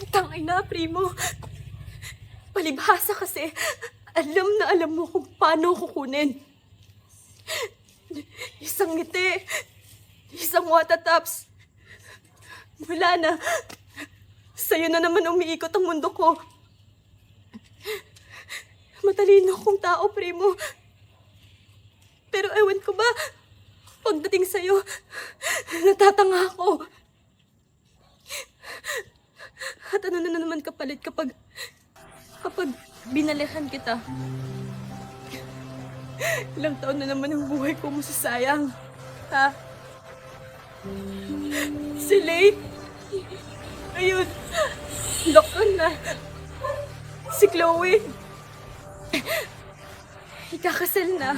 Tangay na, Primo. Palibhasa kasi, alam na alam mo kung paano kukunin. Isang ngiti, isang watataps. Wala na. Sa'yo na naman umiikot ang mundo ko. Matalino akong tao, Primo. Pero ewan ko ba, pagdating sa'yo, natatanga ako. At ano na naman kapalit kapag binalihan kita? Ilang taon na naman ang buhay ko masasayang. Ha? Si Lay, ayun, lokon na. Si Chloe, ikakasal na.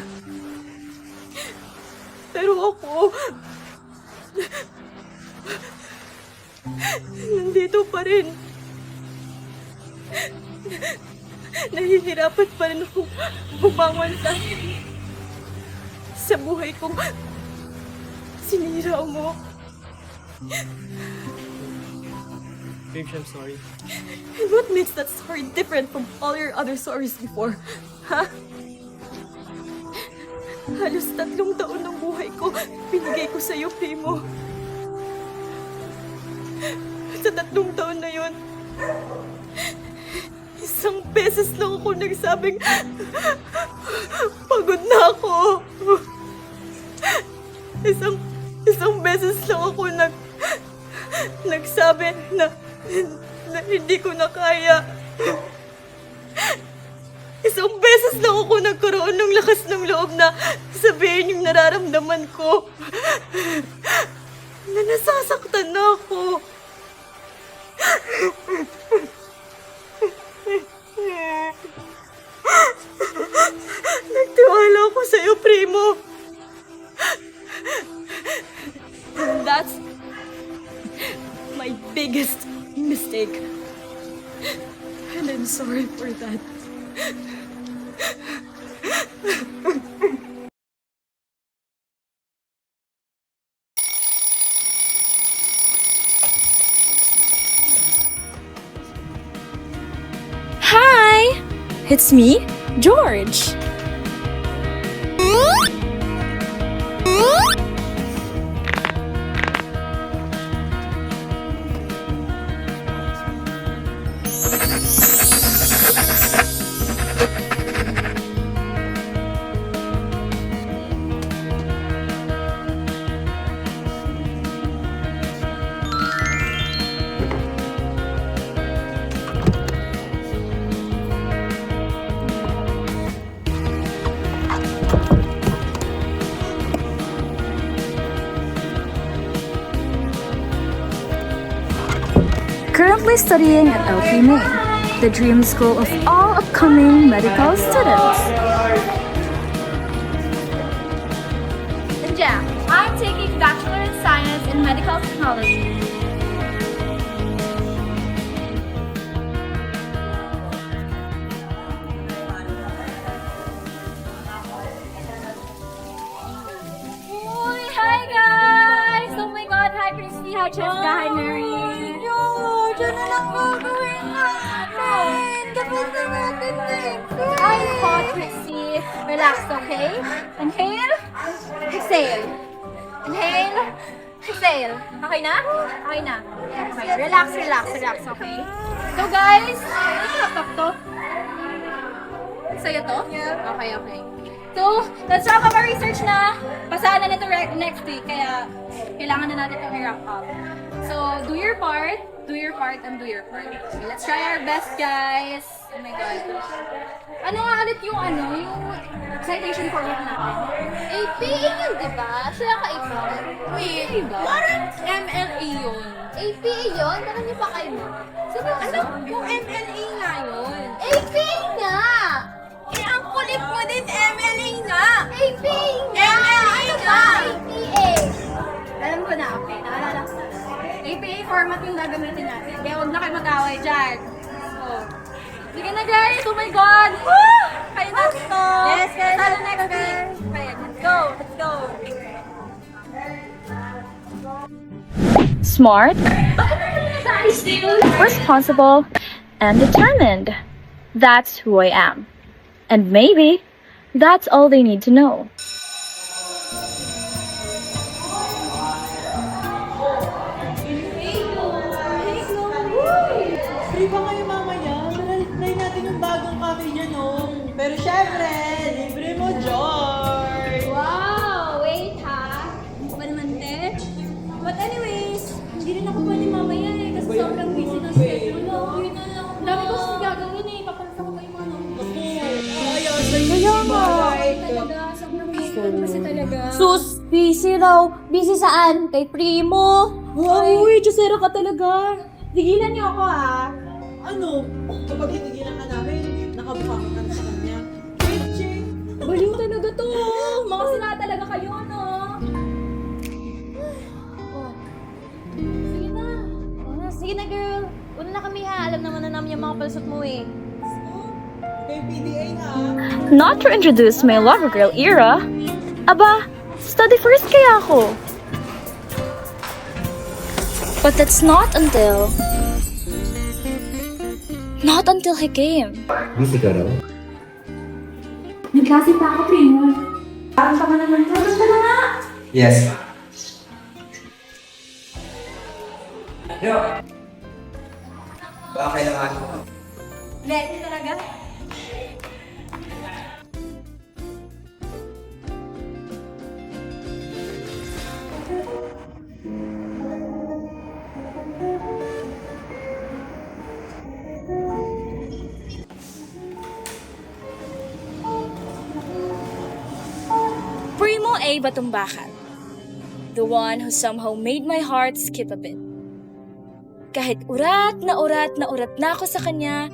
Pero ako, nandito pa rin. Nahihirapan pa rin akong bumangon sa buhay kong sinira mo. Babes, I'm sorry. And what makes that story different from all your other stories before? Ha? Halos 3 taon ng buhay ko, binigay ko sa'yo, Primo. Sa 3 taon na yun, isang beses lang ako nagsabing, pagod na ako. Isang beses lang ako nagsabi na hindi ko na kaya. Isang beses lang ako nagkaroon ng lakas ng loob na sabihin yung nararamdaman ko. Na nasasaktan na ako. Nagtiwala ako sa'yo, Primo. And that's my biggest mistake. And I'm sorry for that. Hi! It's me, George. Currently studying at LP Maine, the dream school of all upcoming medical students. And yeah, I'm taking Bachelor in Science in Medical Technology. Uy, hi guys! Oh my God, hi Christy, hi Cheska, hi Mary. Diyan na lang gagawin natin. Tapos na natin dito. I'm hot, Christy. Relax, okay? Inhale. Exhale. Inhale. Exhale. Okay na? Okay na. Okay. Relax, relax, relax, okay? So guys, ano laptop to? Sa'yo to? Yeah. Okay, okay. So, let's wrap up our research na. Basahan na nito next week, kaya kailangan na natin itong i-wrap up. So, do your part, and do your part. Okay, let's try our best, guys. Oh my God. Ano nga ulit yung citation format natin? AP yun, di ba? Sila ka-AP. Wait, diba? Parang MLA yun. AP yun? Parang niyo pa kayo mo. Sabi ko, ano? Yung MLA nga yun. AP nga! Eh, ang kulit mo din, MLA nga! AP nga! MLA nga! APA! Alam ko na, okay. Naalala ko na. APA format yung gagamitin natin. Kaya huwag na kayo mag-away dyan. So, sige na guys! Oh my God! Woo! Kaya natin to! Yes, kaya na next week! Kaya, let's go! Let's go! Smart, responsible, and determined. That's who I am. And maybe that's all they need to know. Free ba kayo mamaya? Malalaklay natin yung bagong cafe niya, no? Pero syempre, libre mo, George! Wow! Wait ha! Hindi pa naman te. But anyways, hindi rin ako pwede mamaya eh. Kasi sobrang busy ng schedule ko. Yun na lang. Ang dami ko kasi gagawin eh. Papansa ko pa yung mga notebook ko. Kaya nga. Talaga, sobrang busy ko kasi talaga. Sus, busy raw. Busy saan? Kay Primo. Uy, Jusera ka talaga. Tigilan niyo ako ah. Ano? Kapag hinigilan ka namin, nakabuhang ka na sa kanya. Ching! Baliw talaga to. Mga sila talaga kayo, ano? Sige na. Sige na, girl. Una na kami ha. Alam naman na namin yung mga palusot mo eh. Kay PDA na. Not to introduce my lover girl era. Aba, study first kaya ako. But that's not until he came. Busy ka raw? Nagklase pa ako, Primo. Parang tama naman. Tapos ka na nga. Yes. Yo! Baka kailangan mo. Ready talaga? Primo A. Batumbakan. The one who somehow made my heart skip a bit. Kahit urat na ako sa kanya,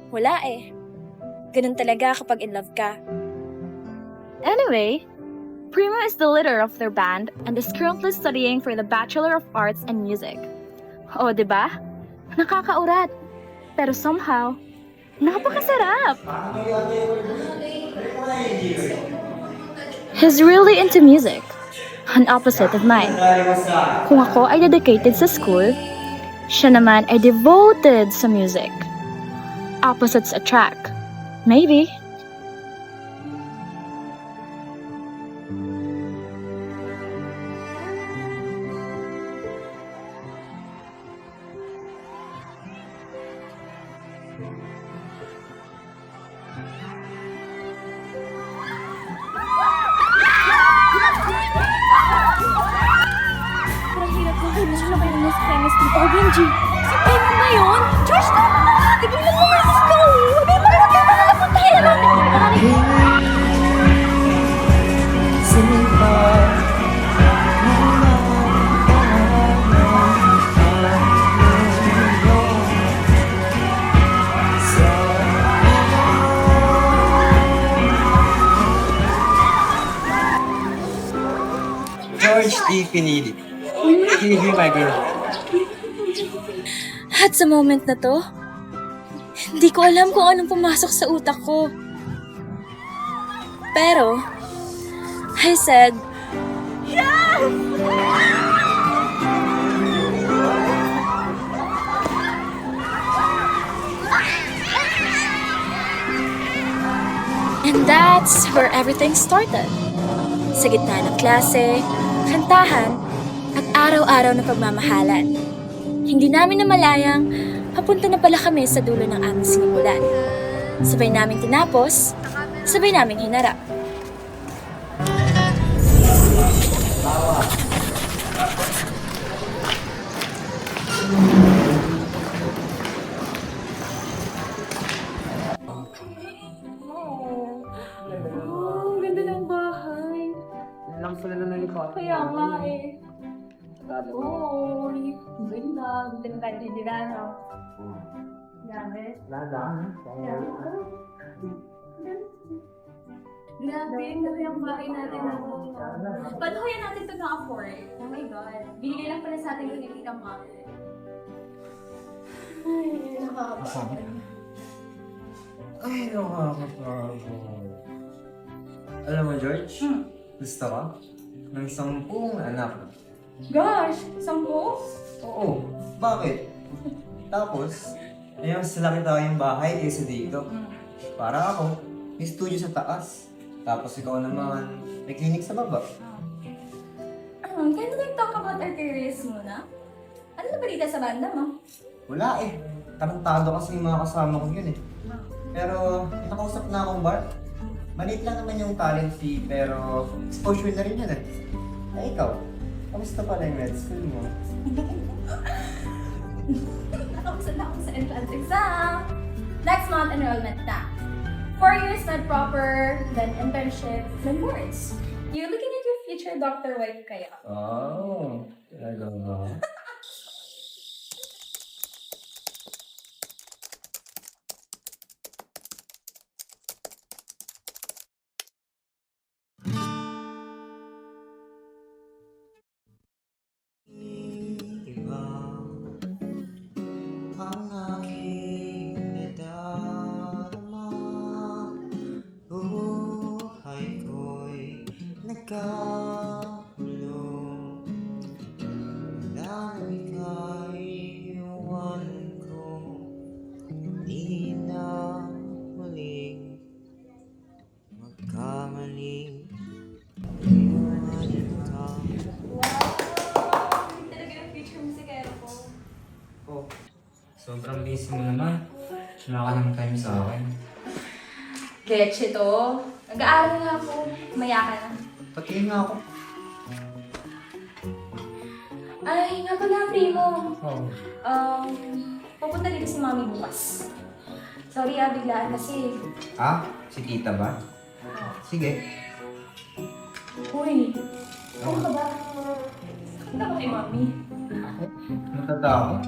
wala eh. Ganun talaga kapag in love ka. Anyway, Primo is the leader of their band and is currently studying for the Bachelor of Arts and Music. O, diba? Nakakaurat. Pero somehow, napakasarap! He's really into music. An opposite of mine. Kung ako ay dedicated sa school, siya naman ay devoted sa music. Opposites attract. Maybe. Parang hirap ko. Gusto na kayo ng premise dito. OMG! Si Primo na yun? Josh, tama na! Tigilan mo nga! Let's go! Sabi mo na natin na napuntahin natin! George D. Pinili. Can you be my girl? At sa moment na to, hindi ko alam kung anong pumasok sa utak ko. Pero, I said, and that's where everything started. Sa gitna ng klase, kantahan, at araw-araw na pagmamahalan. Hindi namin namalayang papunta na pala kami sa dulo ng aming sinimulan. Sabay naming tinapos, sabay naming hinarap. Oh, ganda ng bahay. Lang pala na nalipot. Kaya nga eh. Uy, ganda. Ganda ng kanya nila, no? Grabe. Grabe, ang ganda yung bahay natin. Paano kaya natin ito na-afford? Oh my God. Binigay lang pala sa atin yung Tita Mother. Ay, nakakapagod. Ay, nakakapagod. Alam mo, George? Gusto ka? Ng 10 anak. Gosh, 10? Oo. Bakit? Tapos, ayun, mas laki tayo yung bahay kaysa dito. Para ako, may studio sa taas. Tapos ikaw naman, may clinic sa baba. Can we talk about our careers muna? Ano na balita sa banda mo? Wala eh. Tarantado kasi yung mga kasama ko yun eh. Pero, nakausap na akong bar. Maliit lang naman yung talent fee, pero exposure na rin yun eh. Eh ikaw, kamusta pala yung med school mo? Nakausan na ako sa entrance exam. Next month, enrollment na. 4 years not proper, then internship, then boards. You're looking at your future doctor wife kaya. Oh, talaga ba? Iba ang aking nadarama. Buhay ko'y nagkakulong. Wala nang ika'y iwan ko. Di na muling magkamaling iwan ka. Wow! Hindi talaga yung future musikero ko. Oh, sobrang busy mo naman. Wala ka ng time sa akin. Getche to. Nag-aaral nga ako. Maya ka na. Patingin nga ako. Ay, nga pala, primo. Oh. Pupunta dito si mami bukas. Sorry biglaan kasi. Ah, si tita ba? Sige. Uy, ano ka ba? Punta ba kay mami? Natatakot?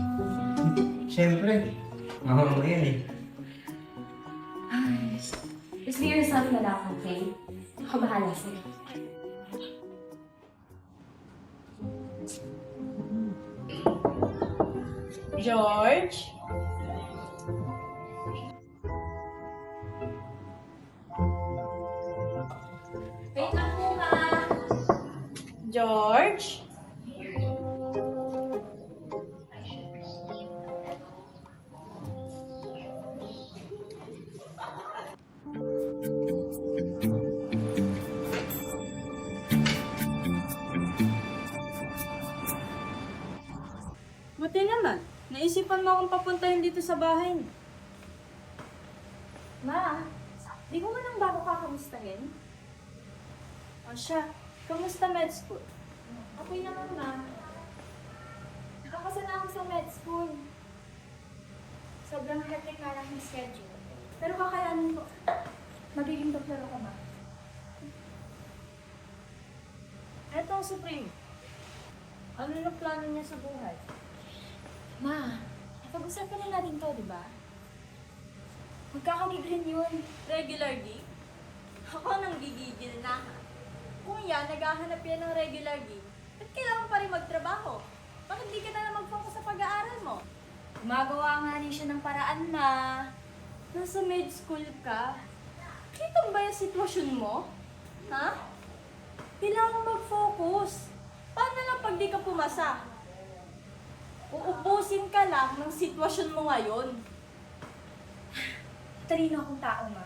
Siyempre. Mahal mo yan eh. Just be yourself na lang, okay? Ako bahala sa'yo. George? Wait lang po ka. George? Buti naman. Naisipan mo akong papuntahin dito sa bahay. Ma, di ko man lang ba ako kakamustahin? O siya, kamusta med school? Okay naman, ma. Nakakasana ako sa med school. Sobrang hectic nga lang yung schedule. Pero kakayanin ko. Magiging doktor ako, ma. Eto ang Supreme. Ano na plano niya sa buhay? Ma, napag-usapan na natin to, di ba? Magkakamigrin yun. Regular gig? Ako nang gigigil na. Kung yan, naghahanap yan ng regular gig, ba't kailangan pa rin magtrabaho? Bakit di ka na lang mag-focus sa pag-aaral mo? Gumagawa nga rin siya ng paraan, ma. Nasa med school ka? Kita mo ba yung sitwasyon mo? Ha? Kailangan mag-focus. Paano lang pag di ka pumasa? Uubusin ka lang ng sitwasyon mo ngayon. Talino akong tao, ma.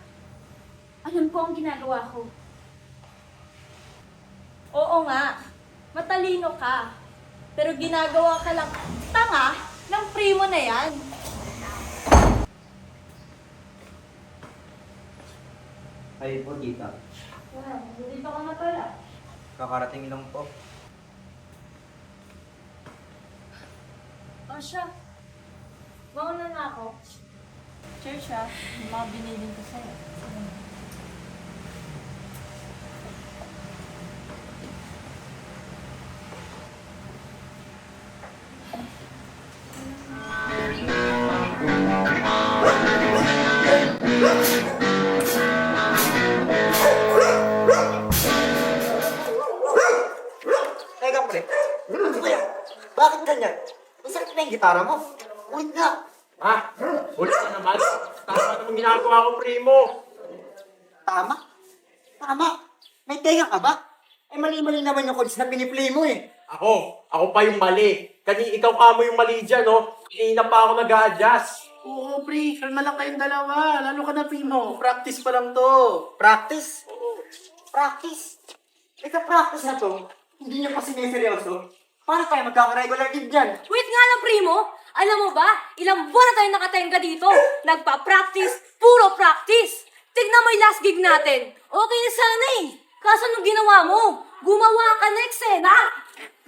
Alam ko ang ginagawa ko. Oo nga, matalino ka. Pero ginagawa ka lang tanga ng primo na yan. Ay po, tita. Wow, dito ka na pala. Kakarating lang po. O siya, mauna na ako. Church ha, yung mga binilin ko sa'yo. Teka pre, ano ba yan? Bakit ganyan? Masakit na yung gitara mo. Ulit nga. Ah, ulit na naman. Tama naman ginagawa ko, primo. Tama? Tama? May tenga ka ba? Eh mali-mali naman yung chords na piniplay mo eh. Ako pa yung mali. ikaw ka mo yung mali dyan, no? Kanina pa ako nag-a-adjust. Oo, pre. Kalma lang kayong dalawa. Lalo ka na, Primo. Practice pa lang to. Practice? Practice? Ika practice na to. Hindi niyo pa siniseryoso. Paano tayo magkaka-regular din dyan? Wait nga lang, Primo! Alam mo ba, ilang buwan na tayo nakatenga dito. Nagpa-practice, puro practice. Tignan mo yung last gig natin. Okay na sana eh. Kaso anong ginawa mo? Gumawa ka na eksena.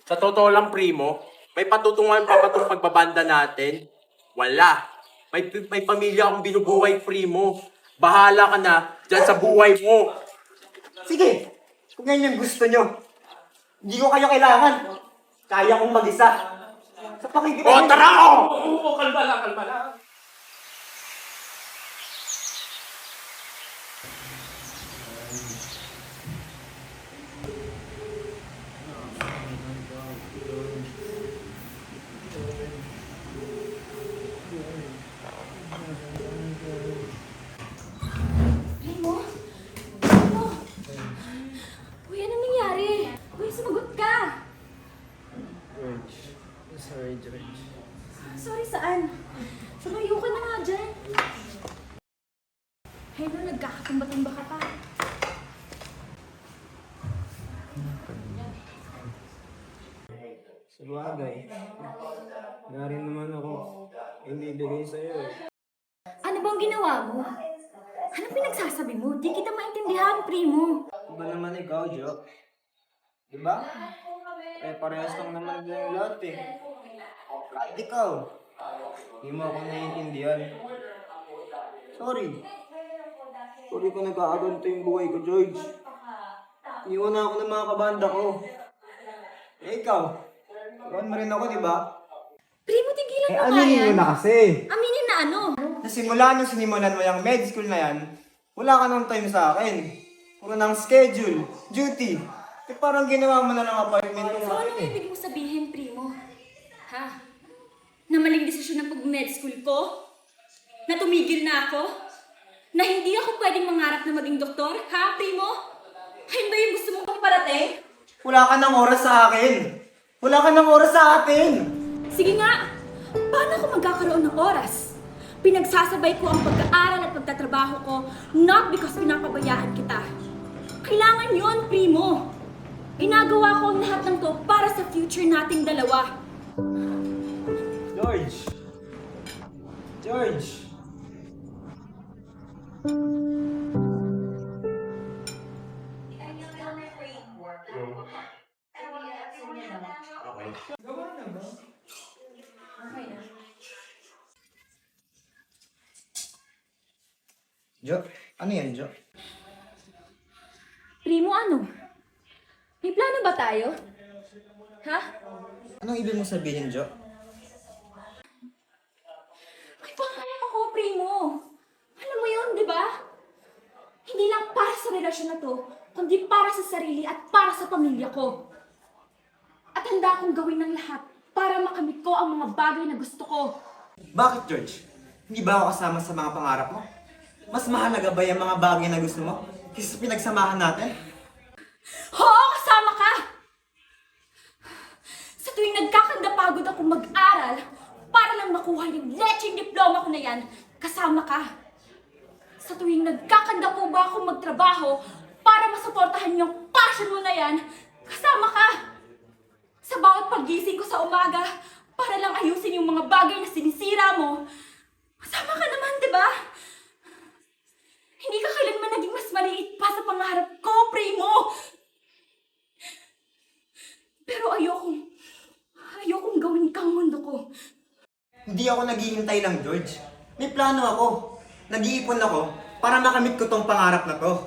Sa totoo lang, Primo, may patutunguhan pa ba itong pagbabanda natin? Wala. May pamilya akong binubuhay, Primo. Bahala ka na dyan sa buhay mo. Sige, kung yan yung gusto nyo. Hindi ko kayo kailangan. Kaya kong mag-isa. Sa pakikita O, tara! Oo, kalma lang, kalma lang. Primo? Primo? Uy, anong nangyari? Uy, sumagot ka. Sorry, George. Sorry, saan? Sumayo ka na nga dyan. Hello, nagkakatumba-tumba ka pa. Sabagay. Nga rin naman ako hindi bigay sa'yo eh. Ano bang ginawa mo? Ano pinagsasabi mo? Di kita maintindihan, Primo. Iba naman ikaw, Jo. Diba? Eh, parehas lang naman yung lahat eh. Kahit ikaw. Hindi mo ako naiintindihan. Sorry. Sorry kung nagkakaganto yung buhay ko, George. Iwan na ako ng mga kabanda ko. Eh, ikaw. Iwan mo rin ako, diba? Primo, tigilan Eh, mo nga aminin yan. mo na kasi. Aminin na ano? Nasimula nung sinimulan mo yung med school na yan, wala ka nang time sa akin. Puro ng schedule, duty. Eh, parang ginawa mo na lang appointment ko So, sa ano akin eh. ibig mo sabihin, Primo? Ha? Na maling desisyon ng pag-med school ko? Na tumigil na ako? Na hindi ako pwedeng mangarap na maging doktor? Ha, Primo? Ayun ba yung gusto mong parating? Wala ka ng oras sa akin. Wala ka ng oras sa atin. Sige nga, paano ako magkakaroon ng oras? Pinagsasabay ko ang pag-aaral at pagtatrabaho ko not because pinapabayaan kita. Kailangan yon, Primo. Ginagawa ko ang lahat ng to para sa future nating dalawa. George! George! Jo, ano yan, Jo? Primo, ano? May plano ba tayo? Ha? Anong ibig mo sabihin, Jo? May pangarap ako, Primo. Alam mo yun, di ba? Hindi lang para sa relasyon na to, kundi para sa sarili at para sa pamilya ko. At handa akong gawin ng lahat para makamit ko ang mga bagay na gusto ko. Bakit, George? Hindi ba ako kasama sa mga pangarap mo? Mas mahalaga ba yung mga bagay na gusto mo kaysa sa pinagsamahan natin? Oo, kasama ka! Sa tuwing nagkakandapagod ako mag-aral, para lang makuha yung lecheng diploma ko na yan, kasama ka. Sa tuwing nagkakanda po ba ako magtrabaho para masuportahan yung passion mo na yan, kasama ka. Sa bawat pagising ko sa umaga, para lang ayusin yung mga bagay na sinisira mo, kasama ka naman, di ba? Hindi ka kailanman naging mas maliit pa sa pangarap ko, Primo. Pero ayokong gawin kang mundo ko. Hindi ako naghihintay lang, George. May plano ako. Nag-iipon ako para makamit ko tong pangarap na to.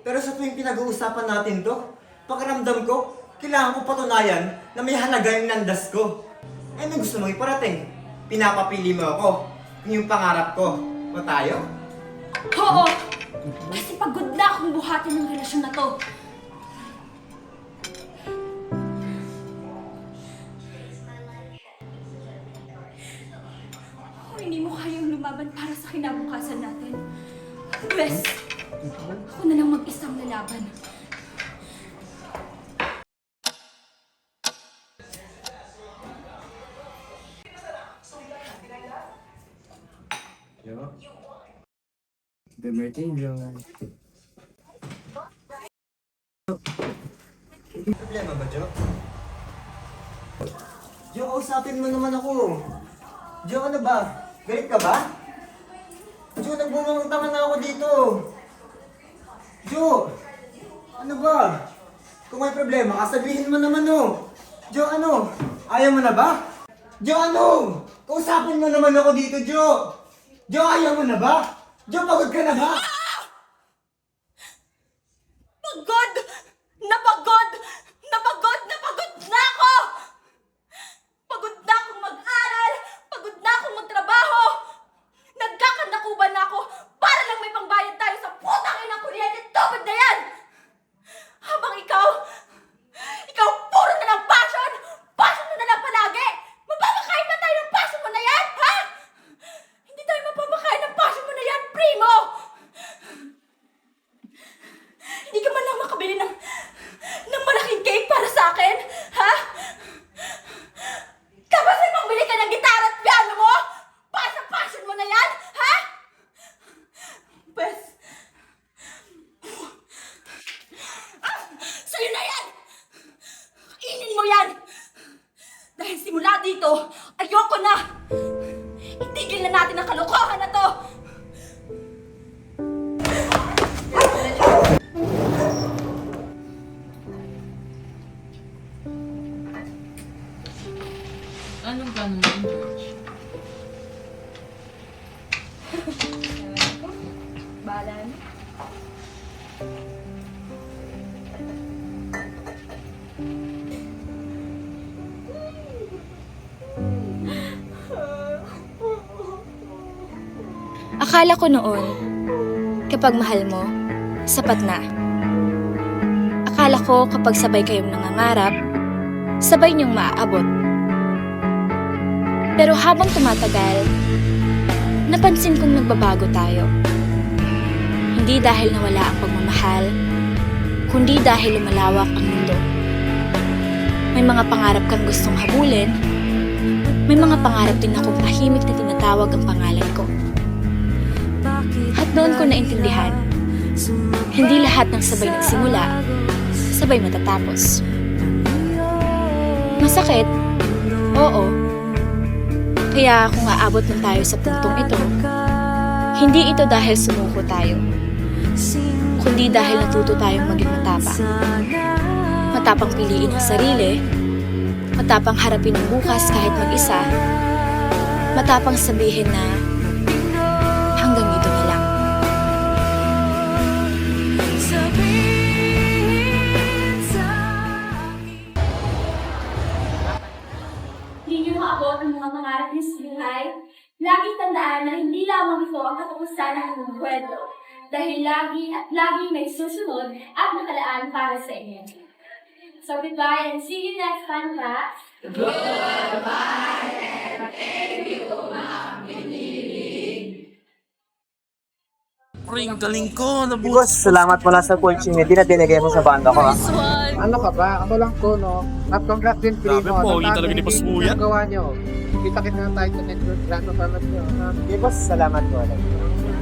Pero sa tuwing pinag-uusapan natin to, pakiramdam ko, kailangan ko patunayan na may halaga yung landas ko. Eh, ano gusto mong iparating? Pinapapili mo ako kung yung pangarap ko. O tayo? Oo! Kasi pagod na akong buhatin ng relasyon na to. Kung hindi mo kayang lumaban para sa kinabukasan natin, Wes, ako na lang mag-isang lalaban. Jo? Happy birthday, Jo. May problema ba, Jo? Jo, kausapin mo naman ako. Jo, ano ba? Galit ka ba? Jo, nagbumangutang na ako dito. Jo! Ano ba? Kung may problema, kasabihin mo naman, oh. Jo, ano? Ayaw mo na ba? Jo, ano? Kausapin mo naman ako dito, Jo! Jo, ayaw mo na ba? Jo, pagod ka na ba? Pagod! Napagod! Napagod! Napagod na ako! Pagod na akong mag-aral! Pagod na akong magtrabaho! Nagkakanakuban na ako para lang may pangbayad tayo sa putang inang kuryente at tubig na yan! Habang ikaw puro na lang passion! Passion mo na lang palagi! Mapapakain ba tayo ng passion mo na yan, ha? Hindi tayo mapapakain ng passion mo na yan, primo! Hindi ka man lang makabili ng malaking cake para sa akin, ha? Tapos ay pambili ka ng gitara at piano mo? Para sa passion mo na yan, ha? Pwes. Sa'yo na yan! Kainin mo yan! Dahil simula dito, ayoko na! Itigil na natin ang kalokohan na to! Anong plano mo, George? Bahala na. Akala ko noon, kapag mahal mo, sapat na. Akala ko kapag sabay kayong nangangarap, sabay niyong maaabot. Pero habang tumatagal, napansin kong nagbabago tayo. Hindi dahil nawala ang pagmamahal, kundi dahil lumalawak ang mundo. May mga pangarap kang gustong habulin, may mga pangarap din akong tahimik na tinatawag ang pangalan ko. At doon ko naintindihan, hindi lahat ng sabay nagsimula, sabay matatapos. Masakit? Oo. Kaya kung aabot man tayo sa puntong ito, hindi ito dahil sumuko tayo, kundi dahil natuto tayong maging matapang. Matapang piliin ang sarili, matapang harapin ang bukas kahit mag-isa, matapang sabihin na hanggang dito na lang. Hindi niyo maabot ang mga pangarap niyo sa buhay. Laging tandaan na hindi lamang ito ang katapusan ng inyong kwento. Dahil lagi at lagi may susunod at nakalaan para sa inyo. So goodbye and see you next time, class. Ring, galing ko. Boss, salamat pala sa opportunity na binigay mo sa banda ko. Ano ka ba? Ako lang to, no? At congrats din, Primo. Grabe po, hindi talaga ni Boss Kuya. Ang gawa nyo. Kita-kita na tayo sa network. Grano salamat nyo. Okay, boss, salamat po.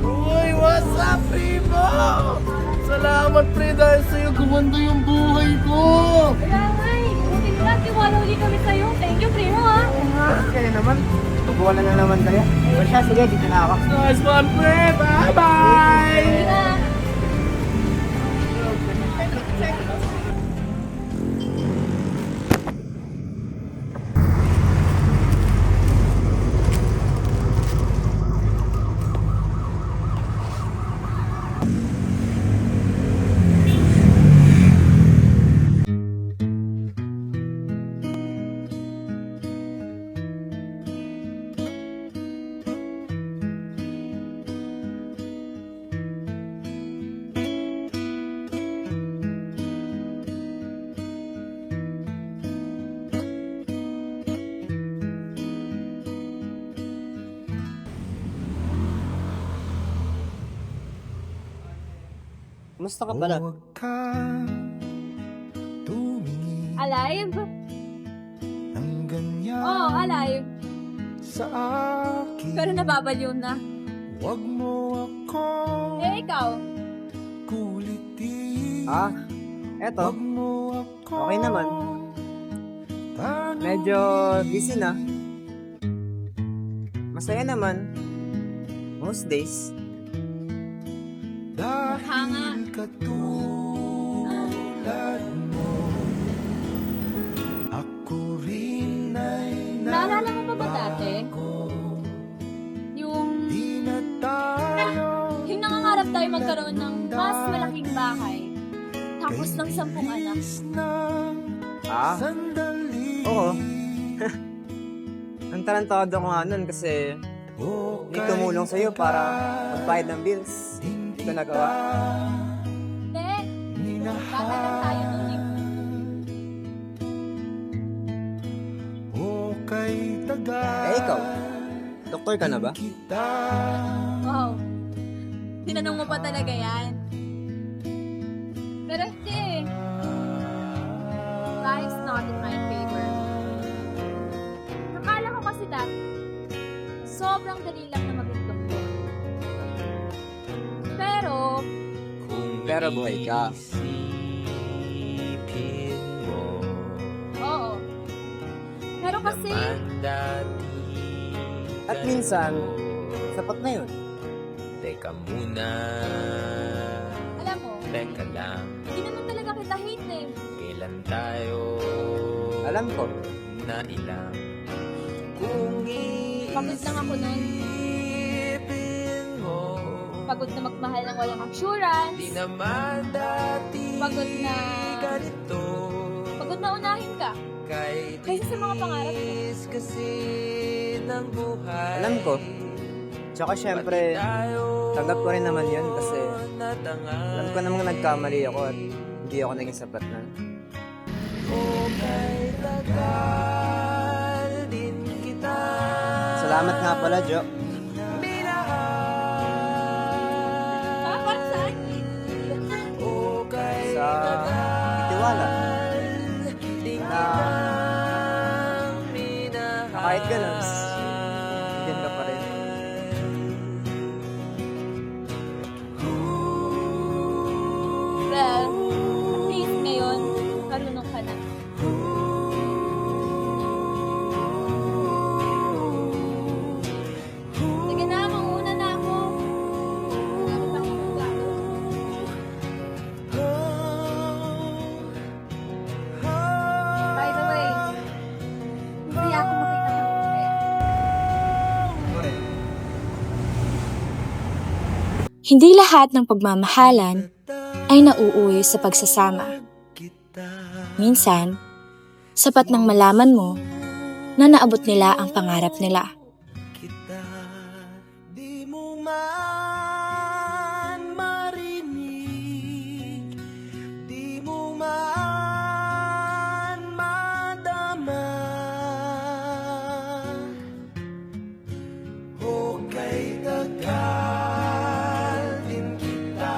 Uy, what's up, Primo? Salamat, pre, dahil sa'yo gumanda yung buhay ko. Kaya nga eh. Buti ko lang, tiwala ulit kami sa'yo. Thank you, Primo, ha? Kaya naman, tubuan na naman kayo. O siya, sige, dito na ako. Nice one, pre. Bye-bye. Sige na. Kumusta ka pala? Alive? Oo, alive. Pero nababaliw na. Wag mo ako Eh, ikaw? kulitin. Eto, Wag mo ako okay naman. Medyo busy na. Masaya naman. Most days. Hanga. Dahil katulad mo, ako rin ay Naalala mo pa ba dati? Yung... di na tayo Yung nangangarap tayo magkaroon ng mas malaking bahay. Tapos ng 10 anak. sandali. Oo. Ang tarantado ko nga nun kasi hindi tumulong sa'yo para magbayad ng bills. Hindi ko nagawa. Hindi. Bata lang tayo nun eh. Okay, tagal Eh ikaw, doktor ka na ba? Wow. Tinanong mo pa talaga yan. Pero hindi. Life's not in my favor. Nakala ko kasi dati, sobrang dali lang na maging doktor. Pero buhay ka. Oo. Pero kasi, At minsan, sapat na yun. Teka muna, alam mo, teka lang, hindi naman talaga kita hate eh. kailan tayo Alam ko. na ilang kung Pagod lang ako nun. iisipin mo. Pagod na magmahal ng walang assurance. Di naman dati Pagod na... ganito. Pagod na unahin ka. Kay Kaysa sa mga pangarap mo. tiis kasi ng buhay. Alam ko. Tsaka syempre, tanggap ko rin naman yun kasi alam ko namang nagkamali ako at hindi ako naging sapat na. Tagal din kita. Salamat nga pala, Jo. Para saan? Sa itiwala. Na kahit ganun, bigyan ka pa rin. Well, at least ngayon, marunong ka na. Sige na, mauna na ako. Marami pa akong plano. By the way, masaya ako makita ng masaya. Hindi lahat ng pagmamahalan ay nauuwi sa pagsasama. Minsan, sapat nang malaman mo na naabot nila ang pangarap nila. Di mo man marinig, di mo man madama. Okay, tagal din kita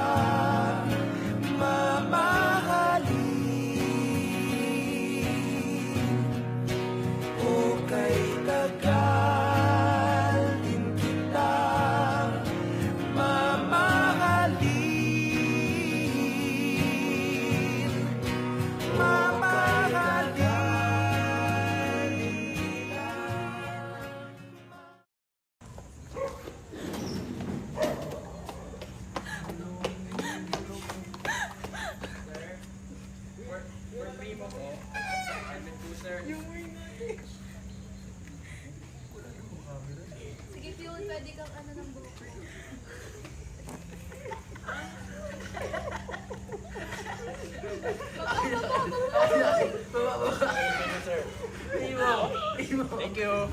mamahalin. Okay, tagal din kita mamahalin. Sige, Pion, pwede kang ano ng buhok. Thank you.